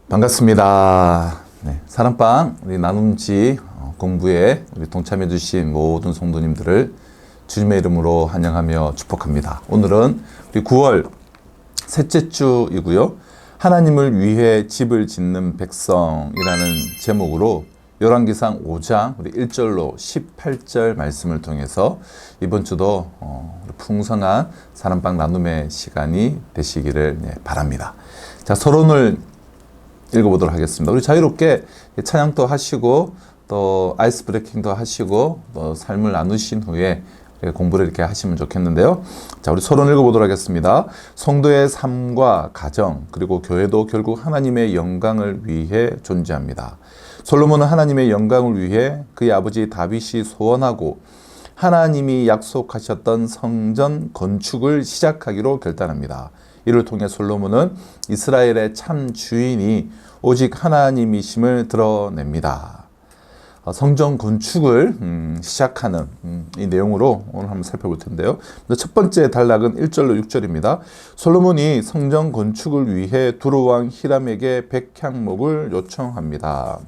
반갑습니다. 네, 사랑방 우리 나눔지 공부에 우리 동참해 주신 모든 성도님들을 주님의 이름으로 환영하며 축복합니다. 오늘은 우리 9월 셋째 주이고요. 하나님을 위해 집을 짓는 백성이라는 제목으로 열왕기상 5장 우리 1절로 18절 말씀을 통해서 이번 주도 풍성한 사랑방 나눔의 시간이 되시기를 바랍니다. 자, 서론을 읽어보도록 하겠습니다. 우리 자유롭게 찬양도 하시고 또 아이스 브레이킹도 하시고 또 삶을 나누신 후에 공부를 이렇게 하시면 좋겠는데요. 자, 우리 서론 읽어보도록 하겠습니다. 성도의 삶과 가정 그리고 교회도 결국 하나님의 영광을 위해 존재합니다. 솔로몬은 하나님의 영광을 위해 그의 아버지 다윗이 소원하고 하나님이 약속하셨던 성전 건축을 시작하기로 결단합니다. 이를 통해 솔로몬은 이스라엘의 참 주인이 오직 하나님이심을 드러냅니다. 성전 건축을 시작하는 이 내용으로 오늘 한번 살펴볼 텐데요. 첫 번째 단락은 1절로 6절입니다. 솔로몬이 성전 건축을 위해 두로왕 히람에게 백향목을 요청합니다.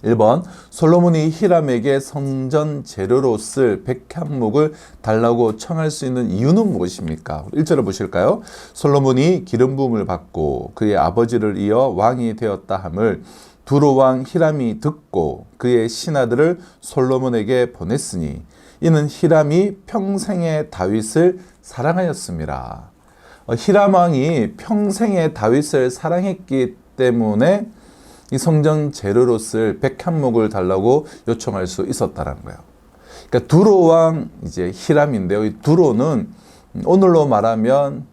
1번, 솔로몬이 히람에게 성전 재료로 쓸 백향목을 달라고 청할 수 있는 이유는 무엇입니까? 1절을 보실까요? 솔로몬이 기름 부음을 받고 그의 아버지를 이어 왕이 되었다 함을 두로왕 히람이 듣고 그의 신하들을 솔로몬에게 보냈으니 이는 히람이 평생의 다윗을 사랑하였습니다. 히람 왕이 평생의 다윗을 사랑했기 때문에 이 성전 재료로 쓸 백향목을 달라고 요청할 수 있었다는 거예요. 그러니까 두로왕 이제 히람인데요. 이 두로는 오늘로 말하면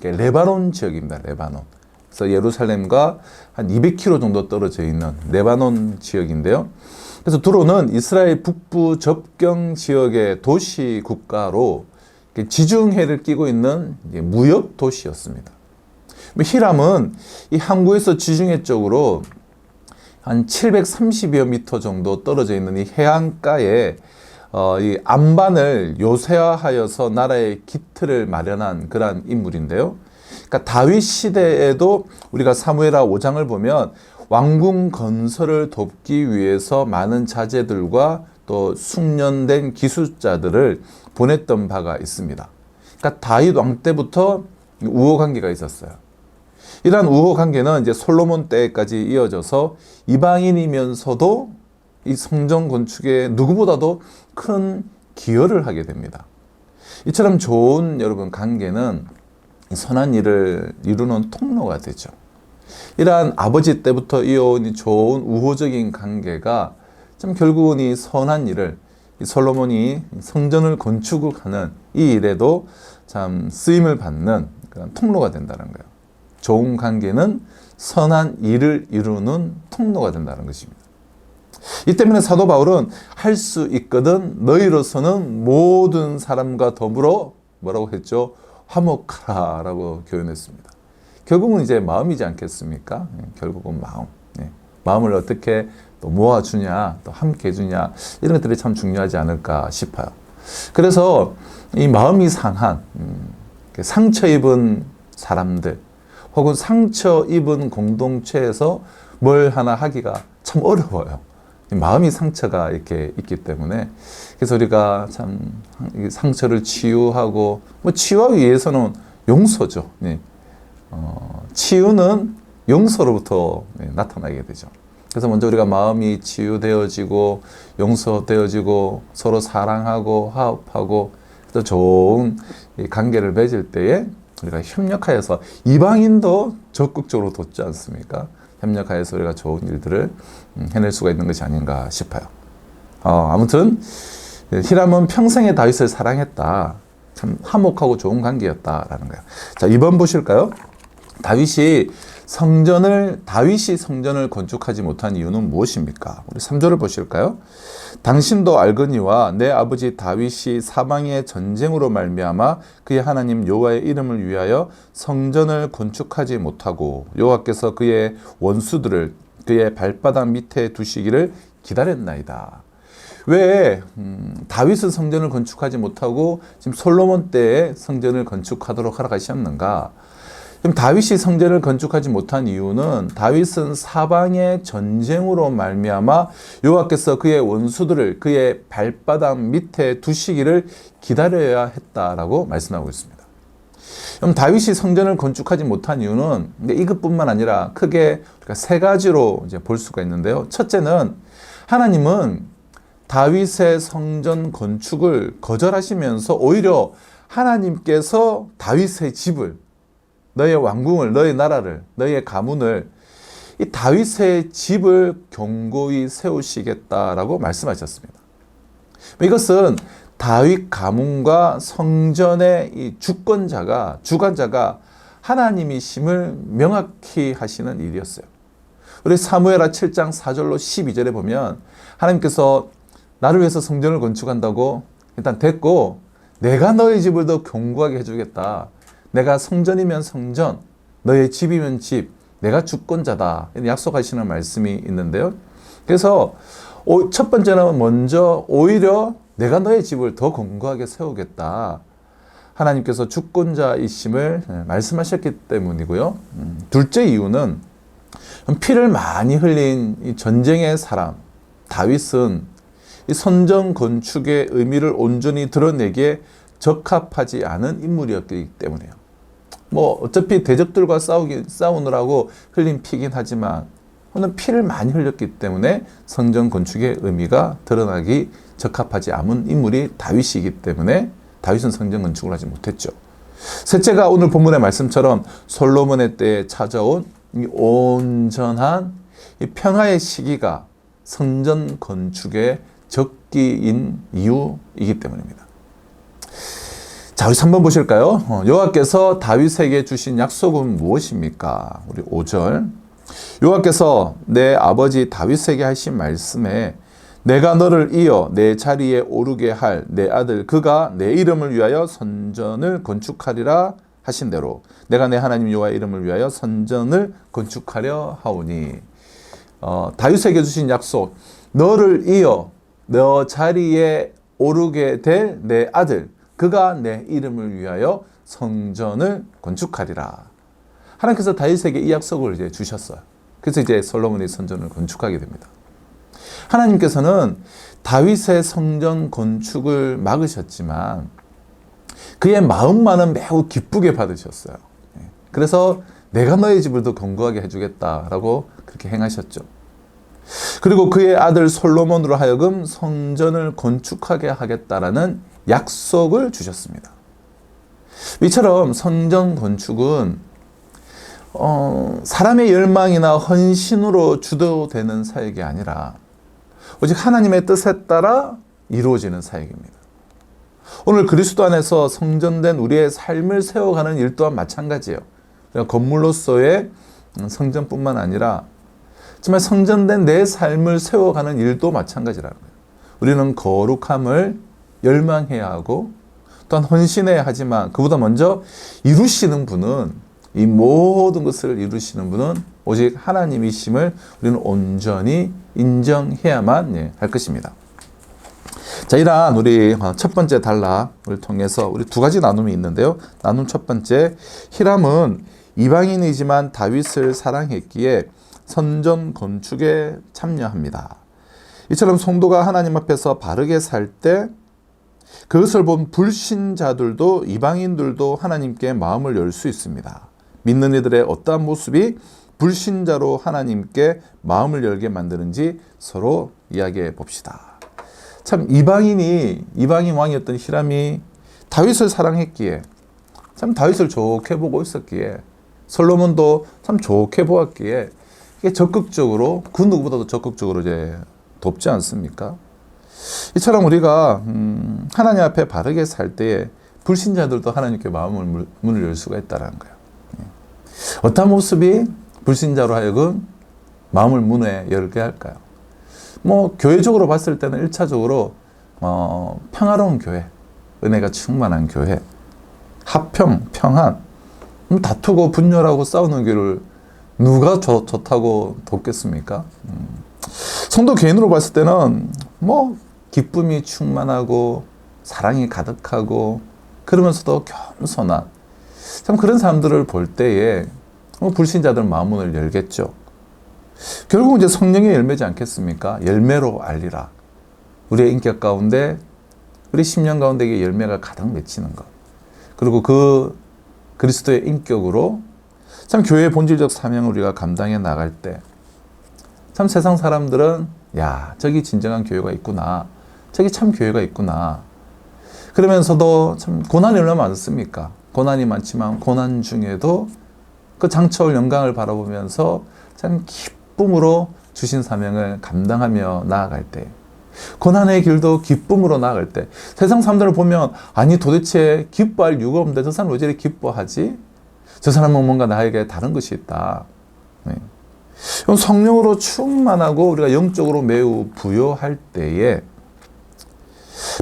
레바논 지역입니다. 레바논. 그래서 예루살렘과 한 200km 정도 떨어져 있는 레바논 지역인데요. 그래서 두로는 이스라엘 북부 접경 지역의 도시 국가로 지중해를 끼고 있는 무역 도시였습니다. 히람은 이 항구에서 지중해 쪽으로 한 730여 미터 정도 떨어져 있는 이 해안가에 이 안반을 요새화하여서 나라의 기틀을 마련한 그러한 인물인데요. 그러니까 다윗 시대에도 우리가 사무엘하 5장을 보면 왕궁 건설을 돕기 위해서 많은 자재들과 또 숙련된 기술자들을 보냈던 바가 있습니다. 그러니까 다윗 왕 때부터 우호 관계가 있었어요. 이러한 우호 관계는 이제 솔로몬 때까지 이어져서 이방인이면서도 이 성전 건축에 누구보다도 큰 기여를 하게 됩니다. 이처럼 좋은 여러분 관계는 선한 일을 이루는 통로가 되죠. 이러한 아버지 때부터 이어온 이 좋은 우호적인 관계가 참 결국은 이 선한 일을 이 솔로몬이 성전을 건축하는 이 일에도 참 쓰임을 받는 그런 통로가 된다는 거예요. 좋은 관계는 선한 일을 이루는 통로가 된다는 것입니다. 이 때문에 사도 바울은 할 수 있거든 너희로서는 모든 사람과 더불어 뭐라고 했죠? 화목하라 라고 교훈했습니다. 결국은 이제 마음이지 않겠습니까? 결국은 마음. 마음을 어떻게 또 모아주냐, 또 함께 해주냐, 이런 것들이 참 중요하지 않을까 싶어요. 그래서 이 마음이 상한, 상처 입은 사람들, 혹은 상처 입은 공동체에서 뭘 하나 하기가 참 어려워요. 마음이 상처가 이렇게 있기 때문에. 그래서 우리가 참 상처를 치유하고, 치유하기 위해서는 용서죠. 치유는 용서로부터 나타나게 되죠. 그래서 먼저 우리가 마음이 치유되어지고, 용서되어지고, 서로 사랑하고, 화합하고, 또 좋은 관계를 맺을 때에 우리가 협력하여서 이방인도 적극적으로 돕지 않습니까? 협력하여서 우리가 좋은 일들을 해낼 수가 있는 것이 아닌가 싶어요. 아무튼 히람은 평생에 다윗을 사랑했다. 참 화목하고 좋은 관계였다라는 거예요. 자, 2번 보실까요? 다윗이 성전을 건축하지 못한 이유는 무엇입니까? 우리 3절을 보실까요? 당신도 알거니와 내 아버지 다윗이 사방의 전쟁으로 말미암아 그의 하나님 여호와의 이름을 위하여 성전을 건축하지 못하고 여호와께서 그의 원수들을 그의 발바닥 밑에 두시기를 기다렸나이다. 왜 다윗은 성전을 건축하지 못하고 지금 솔로몬 때에 성전을 건축하도록 허락하셨는가? 그럼 다윗이 성전을 건축하지 못한 이유는 다윗은 사방의 전쟁으로 말미암아 여호와께서 그의 원수들을 그의 발바닥 밑에 두시기를 기다려야 했다라고 말씀하고 있습니다. 그럼 다윗이 성전을 건축하지 못한 이유는 이것뿐만 아니라 크게 세 가지로 이제 볼 수가 있는데요. 첫째는 하나님은 다윗의 성전 건축을 거절하시면서 오히려 하나님께서 다윗의 집을, 너의 왕궁을, 너의 나라를, 너의 가문을, 이 다윗의 집을 견고히 세우시겠다라고 말씀하셨습니다. 이것은 다윗 가문과 성전의 이 주권자가, 주관자가 하나님이심을 명확히 하시는 일이었어요. 우리 사무엘하 7장 4절로 12절에 보면 하나님께서 나를 위해서 성전을 건축한다고 일단 됐고, 내가 너의 집을 더 견고하게 해주겠다. 내가 성전이면 성전, 너의 집이면 집, 내가 주권자다. 약속하시는 말씀이 있는데요. 그래서 첫 번째는 먼저 오히려 내가 너의 집을 더 견고하게 세우겠다. 하나님께서 주권자이심을 말씀하셨기 때문이고요. 둘째 이유는 피를 많이 흘린 이 전쟁의 사람 다윗은 이 성전 건축의 의미를 온전히 드러내기에 적합하지 않은 인물이었기 때문이에요. 어차피 대적들과 싸우느라고 흘린 피긴 하지만 오늘 피를 많이 흘렸기 때문에 성전 건축의 의미가 드러나기 적합하지 않은 인물이 다윗이기 때문에 다윗은 성전 건축을 하지 못했죠. 셋째가 오늘 본문의 말씀처럼 솔로몬의 때에 찾아온 이 온전한 이 평화의 시기가 성전 건축의 적기인 이유이기 때문입니다. 자, 우리 3번 보실까요? 여호와께서 다윗에게 주신 약속은 무엇입니까? 우리 5절. 여호와께서 내 아버지 다윗에게 하신 말씀에 내가 너를 이어 내 자리에 오르게 할 내 아들 그가 내 이름을 위하여 성전을 건축하리라 하신 대로 내가 내 하나님 여호와의 이름을 위하여 성전을 건축하려 하오니. 다윗에게 주신 약속, 너를 이어 너 자리에 오르게 될 내 아들 그가 내 이름을 위하여 성전을 건축하리라. 하나님께서 다윗에게 이 약속을 이제 주셨어요. 그래서 이제 솔로몬이 성전을 건축하게 됩니다. 하나님께서는 다윗의 성전 건축을 막으셨지만 그의 마음만은 매우 기쁘게 받으셨어요. 그래서 내가 너의 집을 더 견고하게 해주겠다라고 그렇게 행하셨죠. 그리고 그의 아들 솔로몬으로 하여금 성전을 건축하게 하겠다라는 약속을 주셨습니다. 이처럼 성전 건축은 사람의 열망이나 헌신으로 주도되는 사역이 아니라 오직 하나님의 뜻에 따라 이루어지는 사역입니다. 오늘 그리스도 안에서 성전된 우리의 삶을 세워가는 일 또한 마찬가지예요. 건물로서의 성전뿐만 아니라 정말 성전된 내 삶을 세워가는 일도 마찬가지라는 거예요. 우리는 거룩함을 열망해야 하고 또한 헌신해야 하지만 그보다 먼저 이루시는 분은, 이 모든 것을 이루시는 분은 오직 하나님이심을 우리는 온전히 인정해야만 할 것입니다. 자, 이러한 우리 첫 번째 단락을 통해서 우리 두 가지 나눔이 있는데요. 나눔 첫 번째, 히람은 이방인이지만 다윗을 사랑했기에 성전 건축에 참여합니다. 이처럼 성도가 하나님 앞에서 바르게 살 때 그것을 본 불신자들도 이방인들도 하나님께 마음을 열 수 있습니다. 믿는 이들의 어떠한 모습이 불신자로 하나님께 마음을 열게 만드는지 서로 이야기해 봅시다. 참 이방인 왕이었던 히람이 다윗을 사랑했기에, 참 다윗을 좋게 보고 있었기에, 솔로몬도 참 좋게 보았기에 이게 적극적으로, 그 누구보다도 적극적으로 이제 돕지 않습니까? 이처럼 우리가 하나님 앞에 바르게 살 때에 불신자들도 하나님께 문을 열 수가 있다는 거예요. 어떤 모습이 불신자로 하여금 마음을 문에 열게 할까요? 교회적으로 봤을 때는 1차적으로 평화로운 교회, 은혜가 충만한 교회, 화평, 평안, 다투고 분열하고 싸우는 교회를 누가 좋다고 돕겠습니까? 성도 개인으로 봤을 때는 기쁨이 충만하고 사랑이 가득하고 그러면서도 겸손한 참 그런 사람들을 볼 때에 불신자들 마음문을 열겠죠. 결국 이제 성령의 열매지 않겠습니까? 열매로 알리라. 우리의 인격 가운데 우리 심령 가운데 이 열매가 가득 맺히는 것. 그리고 그 그리스도의 인격으로 참 교회의 본질적 사명을 우리가 감당해 나갈 때 참 세상 사람들은 야, 저기 진정한 교회가 있구나. 저기 참 교회가 있구나. 그러면서도 참 고난이 얼마나 많습니까? 고난이 많지만 고난 중에도 그 장차올 영광을 바라보면서 참 기쁨으로 주신 사명을 감당하며 나아갈 때, 고난의 길도 기쁨으로 나아갈 때, 세상 사람들을 보면 아니 도대체 기뻐할 이유가 없는데 저 사람은 왜 저리 기뻐하지? 저 사람은 뭔가 나에게 다른 것이 있다. 네. 성령으로 충만하고 우리가 영적으로 매우 부요할 때에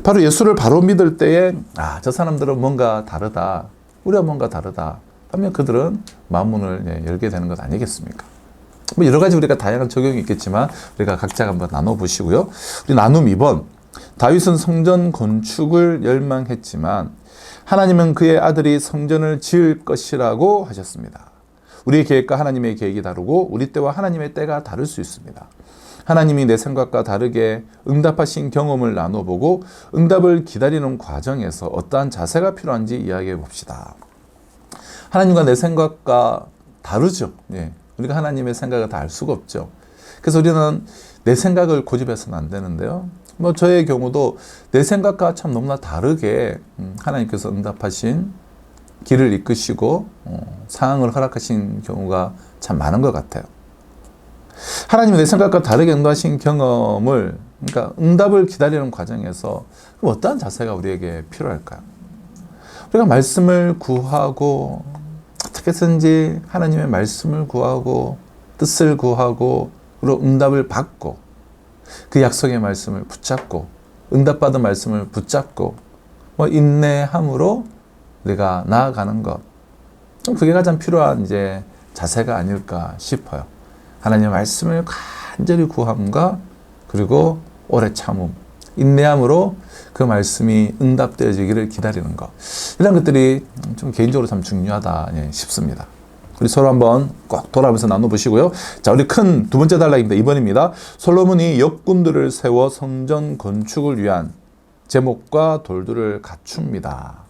바로 예수를 바로 믿을 때에 저 사람들은 뭔가 다르다. 우리가 뭔가 다르다. 하면 그들은 마음문을 열게 되는 것 아니겠습니까? 뭐 여러 가지 우리가 다양한 적용이 있겠지만 우리가 각자 한번 나눠보시고요. 우리 나눔 2번. 다윗은 성전 건축을 열망했지만 하나님은 그의 아들이 성전을 지을 것이라고 하셨습니다. 우리의 계획과 하나님의 계획이 다르고 우리 때와 하나님의 때가 다를 수 있습니다. 하나님이 내 생각과 다르게 응답하신 경험을 나눠보고 응답을 기다리는 과정에서 어떠한 자세가 필요한지 이야기해 봅시다. 하나님과 내 생각과 다르죠. 예. 우리가 하나님의 생각을 다 알 수가 없죠. 그래서 우리는 내 생각을 고집해서는 안 되는데요. 뭐 저의 경우도 내 생각과 참 너무나 다르게 하나님께서 응답하신 길을 이끄시고 상황을 허락하신 경우가 참 많은 것 같아요. 하나님이 내 생각과 다르게 응답하신 경험을, 그러니까 응답을 기다리는 과정에서 어떠한 자세가 우리에게 필요할까요? 우리가 말씀을 구하고 어떻게 해서든지 하나님의 말씀을 구하고 뜻을 구하고 그리고 응답을 받고 그 약속의 말씀을 붙잡고 응답받은 말씀을 붙잡고 인내함으로 우리가 나아가는 것, 그게 가장 필요한 이제 자세가 아닐까 싶어요. 하나님의 말씀을 간절히 구함과 그리고 오래 참음, 인내함으로 그 말씀이 응답되어지기를 기다리는 것, 이런 것들이 좀 개인적으로 참 중요하다 싶습니다. 우리 서로 한번 꼭 돌아보면서 나눠보시고요. 자, 우리 큰 두 번째 단락입니다. 2번입니다. 솔로몬이 역군들을 세워 성전 건축을 위한 제목과 돌들을 갖춥니다.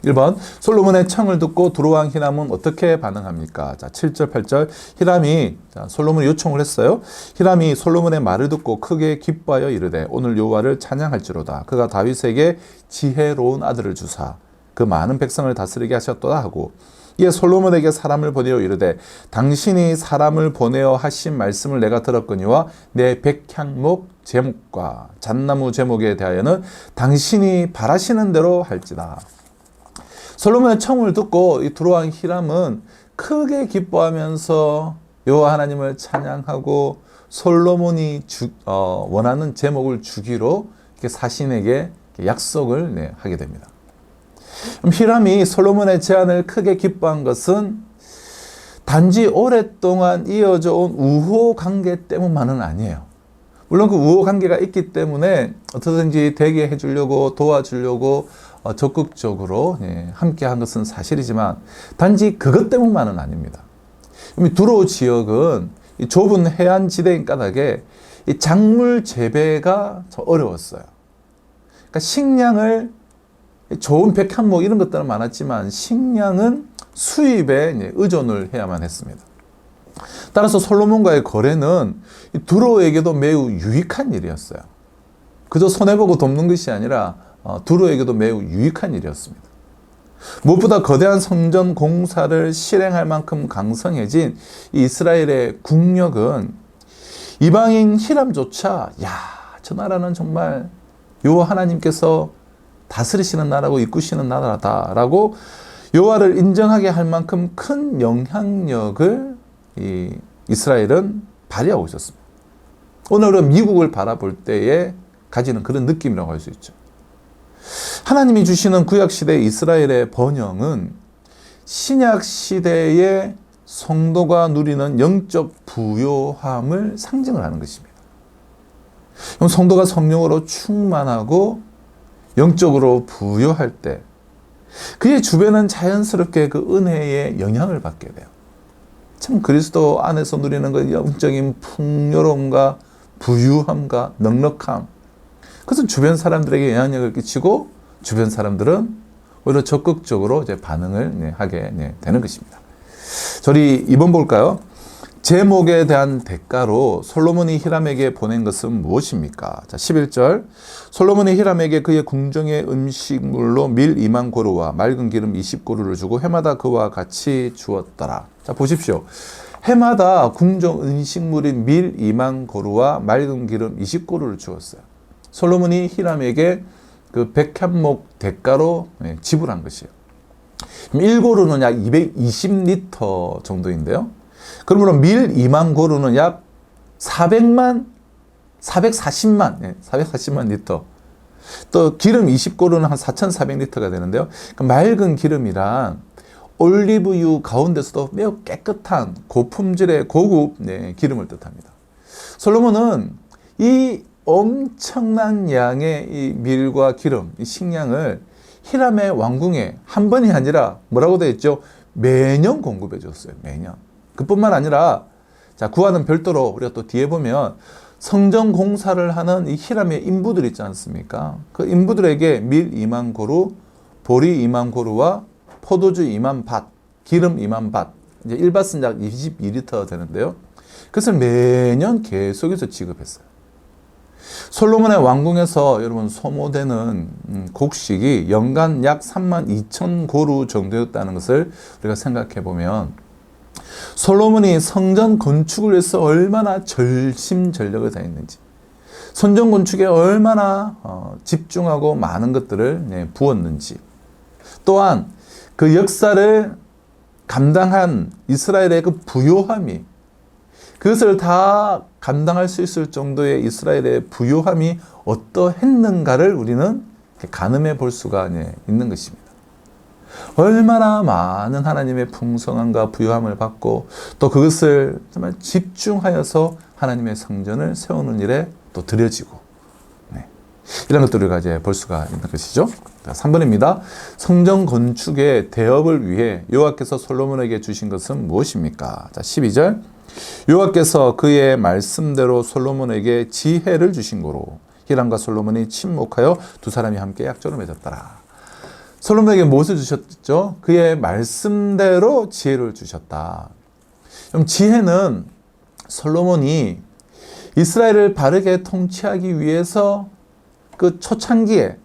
1번, 솔로몬의 청을 듣고 두로왕 히람은 어떻게 반응합니까? 자, 7절, 8절. 히람이, 솔로몬이 요청을 했어요. 히람이 솔로몬의 말을 듣고 크게 기뻐하여 이르되 오늘 여호와를 찬양할지로다. 그가 다윗에게 지혜로운 아들을 주사 그 많은 백성을 다스리게 하셨도다 하고, 이에 솔로몬에게 사람을 보내어 이르되 당신이 사람을 보내어 하신 말씀을 내가 들었거니와 내 백향목 제목과 잣나무 제목에 대하여는 당신이 바라시는 대로 할지다. 솔로몬의 청을 듣고 이 두로왕 히람은 크게 기뻐하면서 여호와 하나님을 찬양하고 솔로몬이 원하는 제목을 주기로 사신에게 약속을 하게 됩니다. 히람이 솔로몬의 제안을 크게 기뻐한 것은 단지 오랫동안 이어져 온 우호 관계 때문만은 아니에요. 물론 그 우호 관계가 있기 때문에 어떻게든지 되게 해주려고 도와주려고 적극적으로 함께 한 것은 사실이지만 단지 그것 때문만은 아닙니다. 두로 지역은 좁은 해안 지대인 까닭에 작물 재배가 어려웠어요. 그러니까 식량을 좋은 백향목 이런 것들은 많았지만 식량은 수입에 의존을 해야만 했습니다. 따라서 솔로몬과의 거래는 두로에게도 매우 유익한 일이었어요. 그저 손해보고 돕는 것이 아니라 두로에게도 매우 유익한 일이었습니다. 무엇보다 거대한 성전 공사를 실행할 만큼 강성해진 이스라엘의 국력은 이방인 히람조차 저 나라는 정말 여호와 하나님께서 다스리시는 나라고 이끄시는 나라다라고 여호와를 인정하게 할 만큼 큰 영향력을 이 이스라엘은 발휘하고 있었습니다. 오늘은 미국을 바라볼 때에 가지는 그런 느낌이라고 할 수 있죠. 하나님이 주시는 구약시대 이스라엘의 번영은 신약시대의 성도가 누리는 영적 부요함을 상징을 하는 것입니다. 그럼 성도가 성령으로 충만하고 영적으로 부유할 때 그의 주변은 자연스럽게 그 은혜의 영향을 받게 돼요. 참 그리스도 안에서 누리는 그 영적인 풍요로움과 부유함과 넉넉함, 그것은 주변 사람들에게 영향력을 끼치고 주변 사람들은 오히려 적극적으로 이제 반응을 하게 되는 것입니다. 저희 2번 볼까요? 제목에 대한 대가로 솔로몬이 히람에게 보낸 것은 무엇입니까? 자, 11절. 솔로몬이 히람에게 그의 궁정의 음식물로 밀 2만 고루와 맑은 기름 20고루를 주고 해마다 그와 같이 주었더라. 자, 보십시오. 해마다 궁정 음식물인 밀 2만 고루와 맑은 기름 20고루를 주었어요. 솔로몬이 히람에게 그 백향목 대가로 지불한 것이에요. 1고루는 약 220리터 정도인데요. 그러므로 밀 2만 고루는 약 440만 리터. 또 기름 20고루는 한 4,400리터가 되는데요. 그러니까 맑은 기름이란 올리브유 가운데서도 매우 깨끗한 고품질의 고급 기름을 뜻합니다. 솔로몬은 이 엄청난 양의 이 밀과 기름, 이 식량을 히람의 왕궁에 한 번이 아니라 뭐라고 되어 있죠? 매년 공급해 줬어요. 매년. 그뿐만 아니라 자, 구하는 별도로 우리가 또 뒤에 보면 성전 공사를 하는 이 히람의 인부들 있지 않습니까? 그 인부들에게 밀 2만 고루, 보리 2만 고루와 포도주 2만 밭, 기름 2만 밭, 이제 1밭은 약 22리터 되는데요. 그것을 매년 계속해서 지급했어요. 솔로몬의 왕궁에서 여러분 소모되는 곡식이 연간 약 3만 2천 고루 정도였다는 것을 우리가 생각해 보면 솔로몬이 성전 건축을 위해서 얼마나 절심전력을 다했는지, 성전 건축에 얼마나 집중하고 많은 것들을 부었는지, 또한 그 역사를 감당한 이스라엘의 그 부요함이, 그것을 다 감당할 수 있을 정도의 이스라엘의 부요함이 어떠했는가를 우리는 가늠해 볼 수가 있는 것입니다. 얼마나 많은 하나님의 풍성함과 부요함을 받고 또 그것을 정말 집중하여서 하나님의 성전을 세우는 일에 또 들여지고, 이런 것들을 우리가 이제 볼 수가 있는 것이죠. 3번입니다. 성전 건축의 대업을 위해 여호와께서 솔로몬에게 주신 것은 무엇입니까? 자, 12절. 여호와께서 그의 말씀대로 솔로몬에게 지혜를 주신 고로 히람과 솔로몬이 친목하여 두 사람이 함께 약조를 맺었더라. 솔로몬에게 무엇을 주셨죠? 그의 말씀대로 지혜를 주셨다. 그럼 지혜는 솔로몬이 이스라엘을 바르게 통치하기 위해서 그 초창기에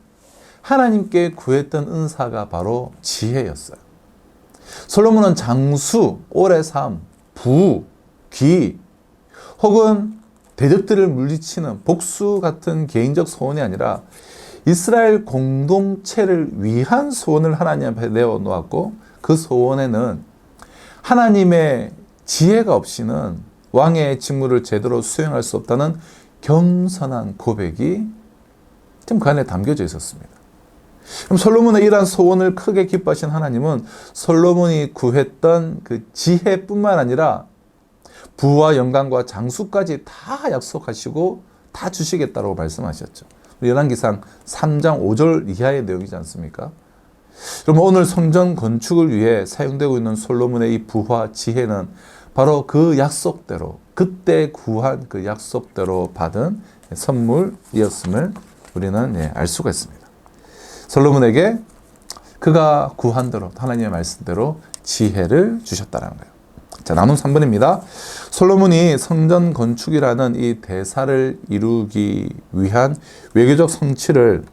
하나님께 구했던 은사가 바로 지혜였어요. 솔로몬은 장수, 오래 삶, 부, 귀, 혹은 대적들을 물리치는 복수 같은 개인적 소원이 아니라 이스라엘 공동체를 위한 소원을 하나님 앞에 내어놓았고, 그 소원에는 하나님의 지혜가 없이는 왕의 직무를 제대로 수행할 수 없다는 겸손한 고백이 좀 그 안에 담겨져 있었습니다. 그럼 솔로몬의 이러한 소원을 크게 기뻐하신 하나님은 솔로몬이 구했던 그 지혜뿐만 아니라 부와 영광과 장수까지 다 약속하시고 다 주시겠다고 말씀하셨죠. 열왕기상 3장 5절 이하의 내용이지 않습니까? 그럼 오늘 성전 건축을 위해 사용되고 있는 솔로몬의 이 부와 지혜는 바로 그 약속대로, 그때 구한 그 약속대로 받은 선물이었음을 우리는 알 수가 있습니다. 솔로몬에게 그가 구한 대로, 하나님의 말씀대로 지혜를 주셨다는 거예요. 자, 나눔 3번입니다. 솔로몬이 성전 건축이라는 이 대사를 이루기 위한 외교적 성취를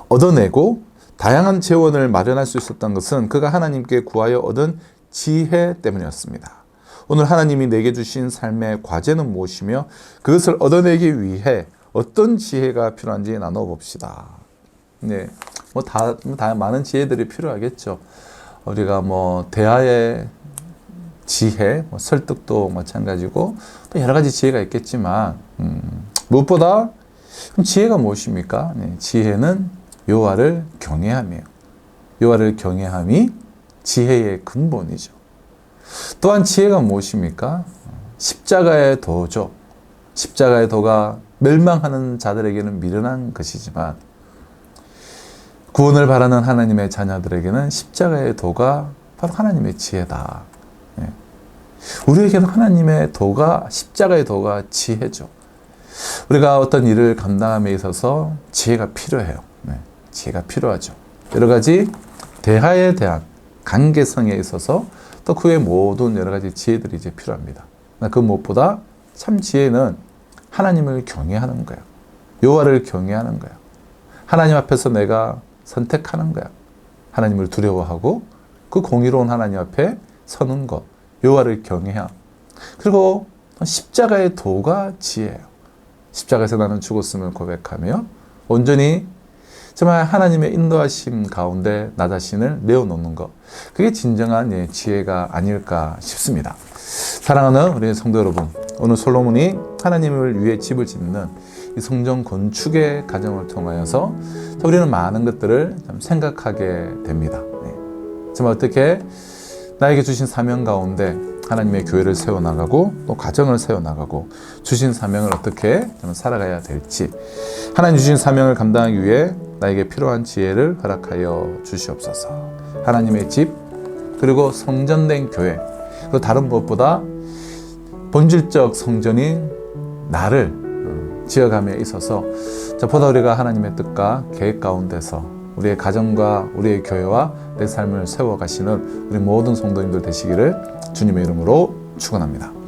얻어내고 다양한 재원을 마련할 수 있었던 것은 그가 하나님께 구하여 얻은 지혜 때문이었습니다. 오늘 하나님이 내게 주신 삶의 과제는 무엇이며 그것을 얻어내기 위해 어떤 지혜가 필요한지 나눠봅시다. 네, 다 많은 지혜들이 필요하겠죠. 우리가 대화의 지혜, 설득도 마찬가지고 또 여러 가지 지혜가 있겠지만 무엇보다 지혜가 무엇입니까? 네, 지혜는 여호와를 경외함이에요. 여호와를 경외함이 지혜의 근본이죠. 또한 지혜가 무엇입니까? 십자가의 도죠. 십자가의 도가 멸망하는 자들에게는 미련한 것이지만 구원을 바라는 하나님의 자녀들에게는 십자가의 도가 바로 하나님의 지혜다. 예. 우리에게는 하나님의 도가, 십자가의 도가 지혜죠. 우리가 어떤 일을 감당함에 있어서 지혜가 필요해요. 네. 지혜가 필요하죠. 여러 가지 대화에 대한 관계성에 있어서 또 그 외 모든 여러 가지 지혜들이 이제 필요합니다. 그 무엇보다 참 지혜는 하나님을 경외하는 거예요. 여호와를 경외하는 거예요. 하나님 앞에서 내가 선택하는 거야. 하나님을 두려워하고 그 공의로운 하나님 앞에 서는 것, 여호와를 경외함. 그리고 십자가의 도가 지혜예요. 십자가에서 나는 죽었음을 고백하며 온전히 정말 하나님의 인도하심 가운데 나 자신을 내어놓는 것, 그게 진정한 지혜가 아닐까 싶습니다. 사랑하는 우리 성도 여러분, 오늘 솔로몬이 하나님을 위해 집을 짓는 이 성전 건축의 과정을 통하여서 우리는 많은 것들을 좀 생각하게 됩니다. 정말 어떻게 나에게 주신 사명 가운데 하나님의 교회를 세워나가고 또 가정을 세워나가고 주신 사명을 어떻게 살아가야 될지, 하나님 주신 사명을 감당하기 위해 나에게 필요한 지혜를 허락하여 주시옵소서. 하나님의 집, 그리고 성전된 교회, 그 다른 무엇보다 본질적 성전인 나를 지어감에 있어서 보다 우리가 하나님의 뜻과 계획 가운데서 우리의 가정과 우리의 교회와 내 삶을 세워가시는 우리 모든 성도님들 되시기를 주님의 이름으로 축원합니다.